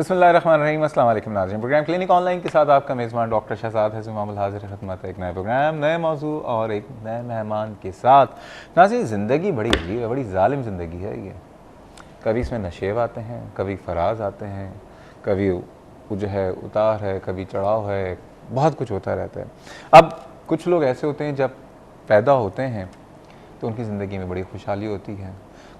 बिस्मिल्लाहिर्रहमानिर्रहीम। अस्सलाम वालेकुम नाज़रीन, प्रोग्राम क्लिनिक ऑनलाइन के साथ आपका मेज़बान डॉक्टर शहजाद हसन मामूल हाजिर खिदमत है। एक नए प्रोग्राम, नए मौजू और एक नए मेहमान के साथ। नाज़रीन, ज़िंदगी बड़ी अजीब है, बड़ी ज़ालिम ज़िंदगी है ये। कभी इसमें नशेब आते हैं, कभी फराज आते हैं, कभी जो है उतार है, कभी चढ़ाव है, बहुत कुछ होता रहता है। अब कुछ लोग ऐसे होते हैं जब पैदा होते हैं तो उनकी ज़िंदगी में बड़ी खुशहाली होती है।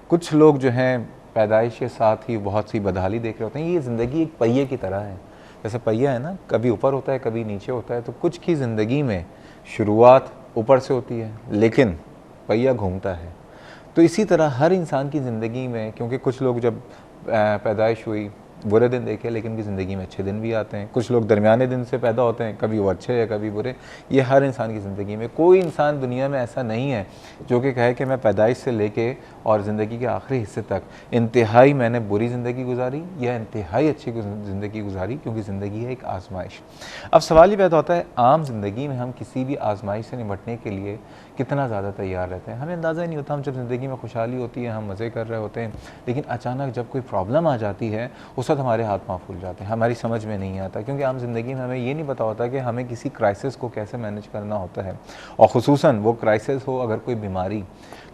कुछ लोग जो हैं पैदाइश के साथ ही बहुत सी बदहाली देख रहे होते हैं। ये ज़िंदगी एक पहिए की तरह है, जैसे पहिया है ना, कभी ऊपर होता है कभी नीचे होता है। तो कुछ की ज़िंदगी में शुरुआत ऊपर से होती है लेकिन पहिया घूमता है। तो इसी तरह हर इंसान की ज़िंदगी में, क्योंकि कुछ लोग जब पैदाइश हुई बुरे दिन देखे लेकिन उनकी ज़िंदगी में अच्छे दिन भी आते हैं। कुछ लोग दरमियाने दिन से पैदा होते हैं, कभी वो अच्छे या कभी बुरे। ये हर इंसान की ज़िंदगी में, कोई इंसान दुनिया में ऐसा नहीं है जो कि कहे कि मैं पैदाइश से लेके और ज़िंदगी के आखिरी हिस्से तक इंतहाई मैंने बुरी ज़िंदगी गुजारी या इंतहाई अच्छी ज़िंदगी गुजारी, क्योंकि ज़िंदगी है एक आजमाइश। अब सवाल ये पैदा होता है, आम ज़िंदगी में हम किसी भी आजमाइश से निपटने के लिए कितना ज़्यादा तैयार रहते हैं। हमें अंदाज़ा ही नहीं होता। हम जब ज़िंदगी में खुशहाली होती है, हम मज़े कर रहे होते हैं, लेकिन अचानक जब कोई प्रॉब्लम आ जाती है उस वक्त हमारे हाथ पाँव फूल जाते हैं, हमारी समझ में नहीं आता। क्योंकि आम ज़िंदगी में हमें ये नहीं पता होता कि हमें किसी क्राइसिस को कैसे मैनेज करना होता है। और ख़ुसूसन वो क्राइसिस हो अगर कोई बीमारी,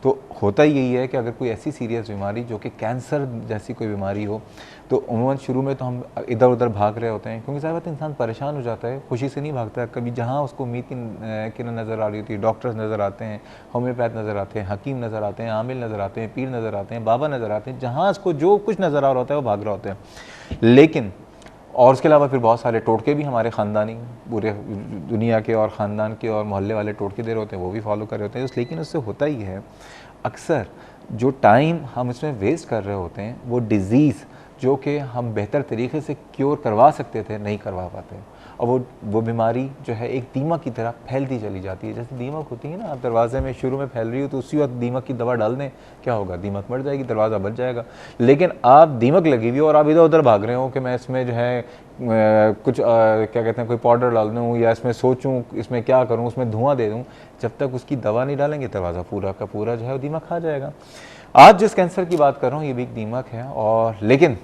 तो होता यही है कि अगर कोई ऐसी सीरियस बीमारी जो कि कैंसर जैसी कोई बीमारी हो, तो उन्होंने शुरू में तो हम इधर उधर भाग रहे होते हैं, क्योंकि ज़ाहिर बात है इंसान परेशान हो जाता है, खुशी से नहीं भागता है। कभी जहाँ उसको उम्मीद की किरण नज़र आ रही होती है, डॉक्टर्स नज़र आते हैं, होम्योपैथ नज़र आते हैं, हकीम नज़र आते हैं, आमिल नज़र आते हैं, पीर नज़र आते हैं, बाबा नज़र आते हैं, जहाँ उसको जो कुछ नज़र आ रहा होता है वो भाग रहा होता है। लेकिन और उसके अलावा फिर बहुत सारे टोटके भी हमारे ख़ानदानी पूरे दुनिया के और ख़ानदान के और मोहल्ले वाले टोटके दे रहे होते हैं, वो भी फॉलो कर रहे होते हैं। लेकिन उससे होता ही है, अक्सर जो टाइम हम इसमें वेस्ट कर रहे होते हैं, वो डिज़ीज़ जो कि हम बेहतर तरीके से क्योर करवा सकते थे नहीं करवा पाते। और वो बीमारी जो है एक दीमक की तरह फैलती चली जाती है। जैसे दीमक होती है ना, आप दरवाजे में शुरू में फैल रही हो तो उसी वक्त दीमक की दवा डाल दें, क्या होगा, दीमक मर जाएगी, दरवाज़ा बच जाएगा। लेकिन आप दीमक लगी हुई हो और आप इधर उधर भाग रहे हो कि मैं इसमें जो है कुछ क्या कहते हैं, कोई पाउडर डाल दूँ या इसमें सोचूं इसमें क्या करूँ, उसमें धुआं दे दूँ, जब तक उसकी दवा नहीं डालेंगे दरवाज़ा पूरा का पूरा जो है वो दीमक खा जाएगा। आज जिस कैंसर की बात कर रहा हूँ ये भी एक दीमक है, और लेकिन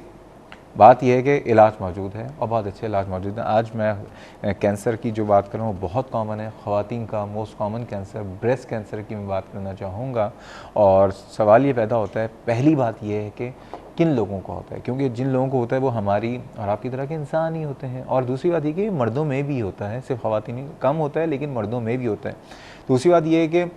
बात यह है कि इलाज मौजूद है और बहुत अच्छे इलाज मौजूद हैं। आज मैं कैंसर की जो बात कर रहा हूँ बहुत कॉमन है, ख़वातीन का most common cancer breast cancer की मैं बात करना चाहूँगा। और सवाल ये पैदा होता है, पहली बात यह है कि किन लोगों को होता है, क्योंकि जिन लोगों को होता है वो हमारी और आपकी तरह के इंसान ही होते हैं। और दूसरी बात ये कि मर्दों में भी होता है, सिर्फ ख़वातीन में कम होता है लेकिन मर्दों में भी होता है। दूसरी बात ये है कि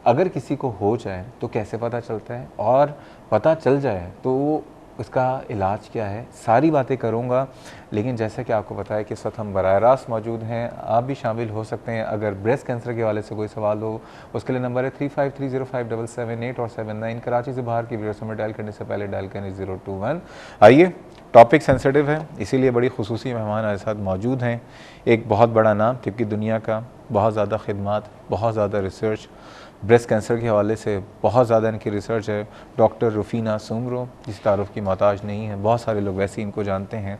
अगर किसी को हो जाए तो कैसे पता चलता है, और पता चल जाए तो उसका इलाज क्या है, सारी बातें करूँगा। लेकिन जैसे कि आपको पता है कि इस वक्त हम बराह रास्त मौजूद हैं, आप भी शामिल हो सकते हैं। अगर ब्रेस्ट कैंसर के हवाले से कोई सवाल हो, उसके लिए नंबर है 35305778 और 79। कराची से बाहर की वीडियो में डायल करने से पहले डायल करें 021। आइए, टॉपिक सेंसिटिव है, इसीलिए बड़ी खुसूसी मेहमान हमारे साथ मौजूद हैं। एक बहुत बड़ा नाम तिब की दुनिया का, बहुत ज़्यादा खिदमात, बहुत ज़्यादा रिसर्च, ब्रेस्ट कैंसर के हवाले से बहुत ज़्यादा इनकी रिसर्च है, डॉक्टर रुफीना सुमरो, जिस तारुफ की मोहताज नहीं है, बहुत सारे लोग वैसे इनको जानते हैं।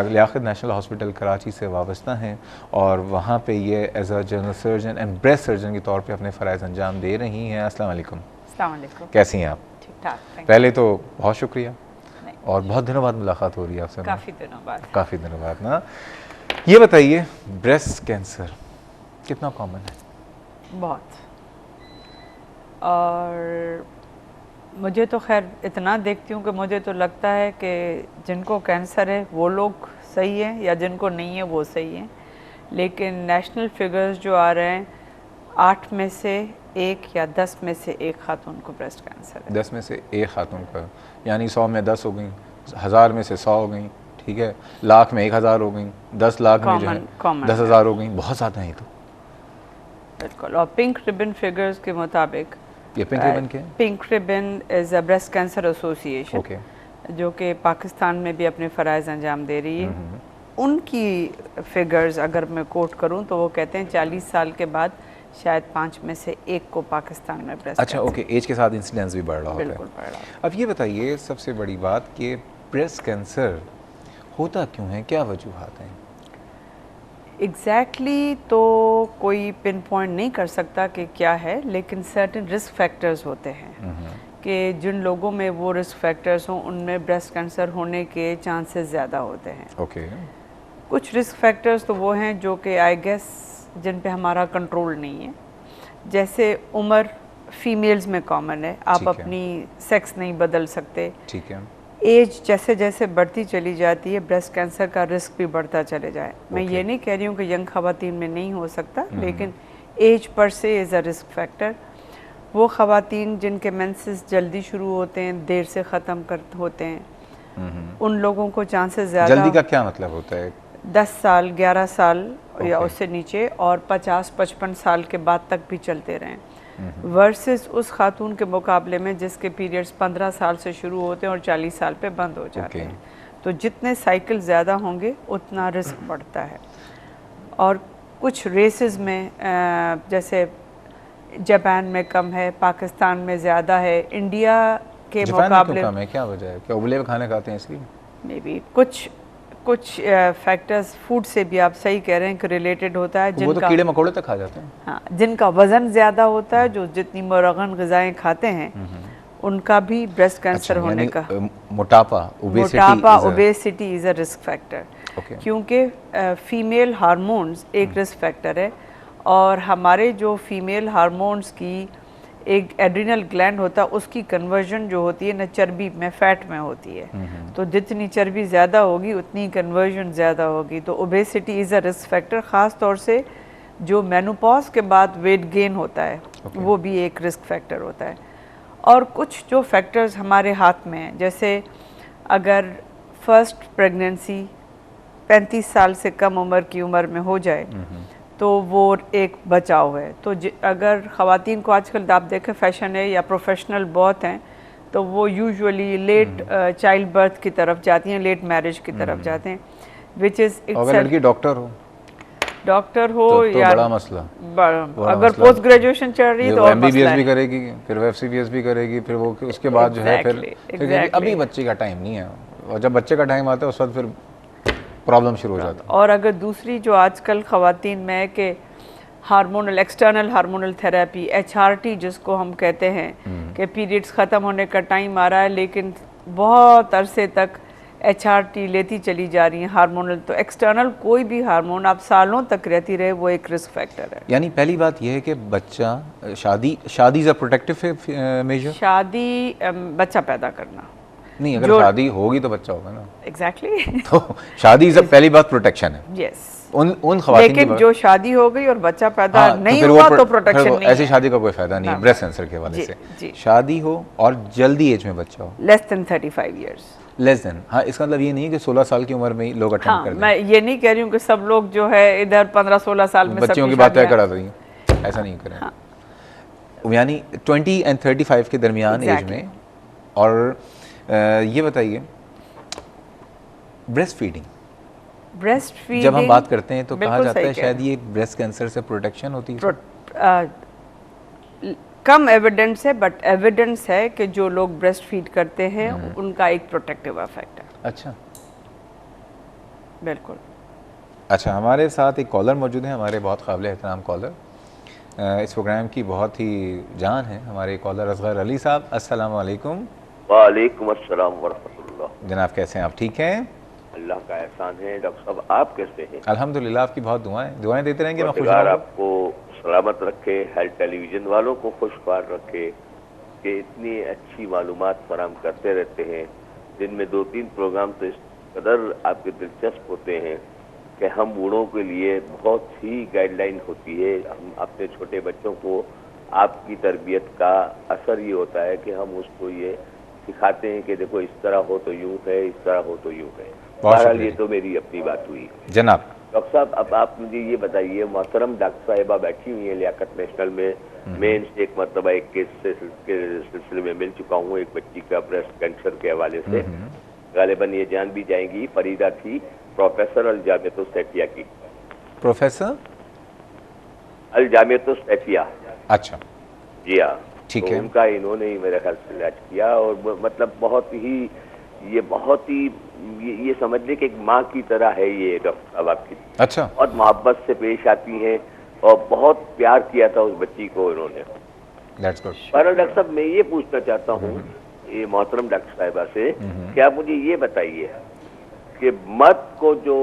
लियाकत नेशनल हॉस्पिटल कराची से वाबस्ता हैं और वहाँ पे ये as a general surgeon and breast surgeon के तौर पे अपने फ़राइज़ अंजाम दे रही हैं। अस्सलाम वालेकुम। अस्सलाम वालेकुम। कैसी हैं आप? ठीक ठाक। पहले तो बहुत शुक्रिया, और बहुत दिनों बाद मुलाकात हो रही है आपसे। काफ़ी दिनों बाद ना। ये बताइए, ब्रेस्ट कैंसर कितना कॉमन है? बहुत। और मुझे तो खैर इतना देखती हूँ कि मुझे तो लगता है कि जिनको कैंसर है वो लोग सही हैं या जिनको नहीं है वो सही हैं। लेकिन नेशनल फिगर्स जो आ रहे हैं, 8 में से 1 या 10 में से 1 खातून को ब्रेस्ट कैंसर है। 10 में से 1 खातून का, यानी 100 में 10 हो गई, 1000 में से 100 हो गई, ठीक है, लाख में 1000 हो गई, 10 लाख में जो है 10,000 हो गई, बहुत ज़्यादा है तो। बिल्कुल। और पिंक रिबन फिगर्स के मुताबिक, ये पिंक रिबन क्या है? Pink ribbon is a breast cancer association, जो कि पाकिस्तान में भी अपने फ़राइज़ अंजाम दे रही है। उनकी फिगर्स अगर मैं कोट करूं तो वो कहते हैं 40 साल के बाद शायद 5 में से 1 को पाकिस्तान में ब्रेस्ट अच्छा, ओके, एज के साथ इंसिडेंस भी बढ़ रहा होता है। बिल्कुल बढ़ रहा है। अब ये बताइए सबसे बड़ी बात कि ब्रेस्ट कैंसर होता क्यों है, क्या वजूहात हैं? एग्जैक्टली तो कोई पिन पॉइंट नहीं कर सकता कि क्या है, लेकिन सर्टेन रिस्क फैक्टर्स होते हैं कि जिन लोगों में वो रिस्क फैक्टर्स हों उनमें ब्रेस्ट कैंसर होने के चांसेस ज़्यादा होते हैं। ओके। कुछ रिस्क फैक्टर्स तो वो हैं जो कि आई गेस जिन पे हमारा कंट्रोल नहीं है, जैसे उम्र फीमेल्स में कॉमन है, आप अपनी सेक्स नहीं बदल सकते। ठीक है। एज जैसे जैसे बढ़ती चली जाती है ब्रेस्ट कैंसर का रिस्क भी बढ़ता चले जाए। मैं ये नहीं कह रही हूँ कि यंग खवातीन में नहीं हो सकता, लेकिन एज पर से इज़ अ रिस्क फैक्टर। वो खवातीन जिनके मेंसेस जल्दी शुरू होते हैं, देर से ख़त्म होते हैं, उन लोगों को चांसेस ज़्यादा। जल्दी का क्या मतलब होता है? 10 साल 11 साल या उससे नीचे, और 50-55 साल के बाद तक भी चलते रहें, वर्सेस उस खातून के मुकाबले में जिसके पीरियड्स 15 साल से शुरू होते हैं और 40 साल पे बंद हो जाते हैं। तो जितने साइकिल ज़्यादा होंगे उतना रिस्क बढ़ता है। और कुछ रेसेस में जैसे जापान में कम है, पाकिस्तान में ज़्यादा है, इंडिया के मुकाबले कम है। क्या वजह है? क्या उबले हुए खाने खाते हैं इसलिए? मे बी कुछ फैक्टर्स फूड से भी आप सही कह रहे हैं कि रिलेटेड होता है। वो तो कीड़े मकोड़े तक खा जाते हैं। हाँ, जिनका वज़न ज़्यादा होता है, जो जितनी मुरगन ग़िज़ाएँ खाते हैं, उनका भी ब्रेस्ट कैंसर होने का। मोटापा obesity is a risk factor, क्योंकि फीमेल हार्मोन्स एक रिस्क फैक्टर है, और हमारे जो फीमेल हार्मोन्स की एक एड्रिनल ग्लैंड होता है, उसकी कन्वर्जन जो होती है न चर्बी में, फैट में होती है। तो जितनी चर्बी ज़्यादा होगी उतनी कन्वर्जन ज़्यादा होगी। तो obesity is a risk factor. ख़ास तौर से जो मेनोपॉज के बाद वेट गेन होता है, वो भी एक रिस्क फैक्टर होता है। और कुछ जो फैक्टर्स हमारे हाथ में हैं, जैसे अगर फर्स्ट प्रेगनेंसी 35 साल से कम उम्र की उम्र में हो जाए तो वो एक बचाव है। तो अगर ख़वातीन को आजकल आप देखें फैशन है या प्रोफेशनल बहुत हैं, तो वो यूजुअली लेट चाइल्ड बर्थ की तरफ जाती हैं, लेट मैरिज की तरफ जाते हैं, विच इज़ अगर लड़की डॉक्टर हो तो या बड़ा मसला। अगर पोस्ट ग्रेजुएशन चल रही है तो एमबीबीएस भी करेगी, फिर वो एफसीपीएस भी करेगी, फिर वो उसके बाद जो है फिर अभी बच्चे का टाइम नहीं है, और जब बच्चे का टाइम आता है उस वक्त फिर प्रॉब्लम शुरू हो जाता है। और अगर दूसरी जो आजकल ख़वातीन में है कि hormonal, external hormonal therapy, HRT जिसको हम कहते हैं, कि पीरियड्स ख़त्म होने का टाइम आ रहा है लेकिन बहुत अरसे तक HRT लेती चली जा रही हैं हार्मोनल, तो एक्सटर्नल कोई भी हार्मोन आप सालों तक रहती रहे, वो एक रिस्क फैक्टर है। यानी पहली बात यह है कि बच्चा शादी इज़ अ प्रोटेक्टिव मेजर। शादी बच्चा पैदा करना नहीं, अगर शादी होगी तो बच्चा होगा ना। एग्जैक्टली तो शादी इज़ पहली बात प्रोटेक्शन है। यस। उन ख़वातीन लेकिन जो शादी हो गई और बच्चा पैदा नहीं तो हुआ तो प्रोटेक्शन नहीं है। ऐसी शादी का कोई फायदा नहीं है ब्रेस्ट कैंसर के हवाले से। शादी हो और जल्दी एज में बच्चा हो, less than 35 years. Less than, हाँ, इसका मतलब ये नहीं है कि 16 साल की उम्र में ही लोग अटेम्प्ट कर दें। मैं ये नहीं कह रही हूँ कि सब लोग जो है इधर 15-16 साल में बच्चों की बात तय करा देंगे, ऐसा नहीं करें। यानी 20 and 35 के दरमियान एज में। और ये बताइए, ब्रेस्ट फीडिंग जब हम बात करते हैं तो कहा जाता है शायद ये ब्रेस्ट कैंसर से प्रोटेक्शन होती है। कम एविडेंस है, बट एविडेंस है कि जो लोग ब्रेस्ट फीड करते हैं उनका एक प्रोटेक्टिव इफेक्ट है। अच्छा, बिल्कुल। अच्छा, हमारे साथ एक कॉलर मौजूद है, हमारे बहुत काबिल एहतराम कॉलर, इस प्रोग्राम की बहुत ही जान है, हमारे कॉलर असगर अली साहब। अस्सलाम वालेकुम। वालेकुम अस्सलाम वरहमतुल्लाह। जनाब कैसे हैं आप? ठीक हैं, अल्लाह का एहसान है। डॉक्टर साहब आप कैसे हैं? अल्हम्दुलिल्लाह, आपकी बहुत दुआएं देते रहेंगे। मैं खुश रहूंगा। आपको सलामत रखे, हेल्थ टेलीविज़न वालों को खुशबार रखे कि इतनी अच्छी मालूमात फराहम करते रहते हैं, जिनमें 2-3 प्रोग्राम तो इस कदर आपके दिलचस्प होते हैं कि हम बूढ़ों के लिए बहुत ही गाइडलाइन होती है। हम अपने छोटे बच्चों को, आपकी तरबियत का असर ये होता है कि हम उसको ये सिखाते हैं कि देखो इस तरह हो तो यूँ है, इस तरह हो तो यूँ है। बहरहाल ये तो मेरी अपनी बात हुई। जनाब डॉक्टर साहब, अब आप मुझे ये बताइए, मोहतरम डॉक्टर साहिबा बैठी हुई हैं लियाकत नेशनल में, मैं इनसे एक मरतबा एक केस के सिलसिले में मिल चुका हूँ, एक बच्ची का ब्रेस्ट कैंसर के हवाले से। गालिबन ये जान भी जाएंगी, फरीदा थी, प्रोफेसर अल जामियत सैफिया की। प्रोफेसर अल जामियत सैफिया। अच्छा, जी हाँ, ठीक तो है। उनका इन्होंने ही मेरे ख्याल से इलाज किया, और मतलब बहुत ही ये समझ लें कि एक माँ की तरह है ये डॉक्टर साहब आपकी। अच्छा, बहुत मोहब्बत से पेश आती हैं और बहुत प्यार किया था उस बच्ची को इन्होंने। That's good. पर डॉक्टर साहब मैं ये पूछना चाहता हूँ ये मोहतरम डॉक्टर साहिबा से कि आप मुझे ये बताइए कि मर्द को जो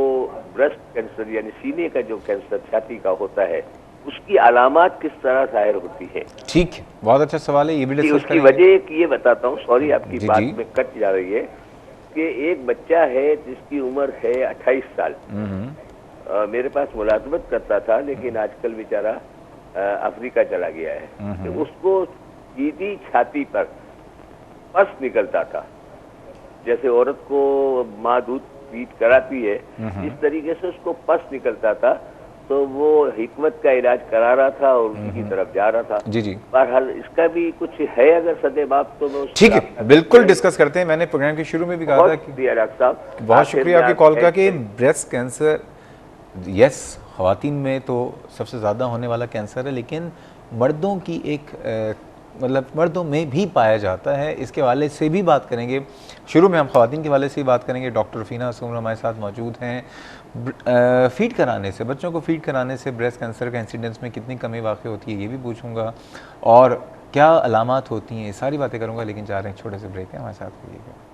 ब्रेस्ट कैंसर यानी सीने का जो कैंसर छाती का होता है उसकी अलामात किस तरह जाहिर होती है? ठीक है, बहुत अच्छा सवाल है, ये भी कि डिस्कस उसकी करेंगे। वजह एक ये बताता हूँ, सॉरी आपकी जी, बात जी। में कट जा रही है कि एक बच्चा है जिसकी उम्र है 28 साल, मेरे पास मुलाजमत करता था लेकिन आजकल बेचारा अफ्रीका चला गया है। तो उसको सीधी छाती पर पस निकलता था, जैसे औरत को माँ दूध पीट कराती है इस तरीके से उसको पस निकलता था। तो वो हिकमत का इलाज करा रहा था और उसी की तरफ जा रहा था। जी जी, बहरहाल इसका भी कुछ है अगर सदैबाप तो मैं उस ठीक पर है, आपका बिल्कुल कुछ डिस्कस करते हैं। मैंने प्रोग्राम के शुरू में भी कहा था बहुत कि शुक्रिया डॉक्टर साहब, बहुत आखिर शुक्रिया में आपकी आप कॉल का कि ऐसे- ब्रेस्ट कैंसर यस ख़वातीन में तो सबसे ज़्यादा होने वाला कैंसर है, लेकिन मर्दों की एक मतलब मर्दों में भी पाया जाता है। इसके हवाले से भी बात करेंगे। शुरू में हम ख़वातीन के हवाले से ही बात करेंगे। डॉक्टर रफ़ीना असलम हमारे साथ मौजूद हैं। फीड कराने से, बच्चों को फीड कराने से ब्रेस्ट कैंसर का इंसिडेंस में कितनी कमी वाक़ई होती है ये भी पूछूंगा, और क्या अलामात होती हैं, ये सारी बातें करूँगा। लेकिन जा रहे हैं छोटे से ब्रेक है, हमारे साथ रहिएगा।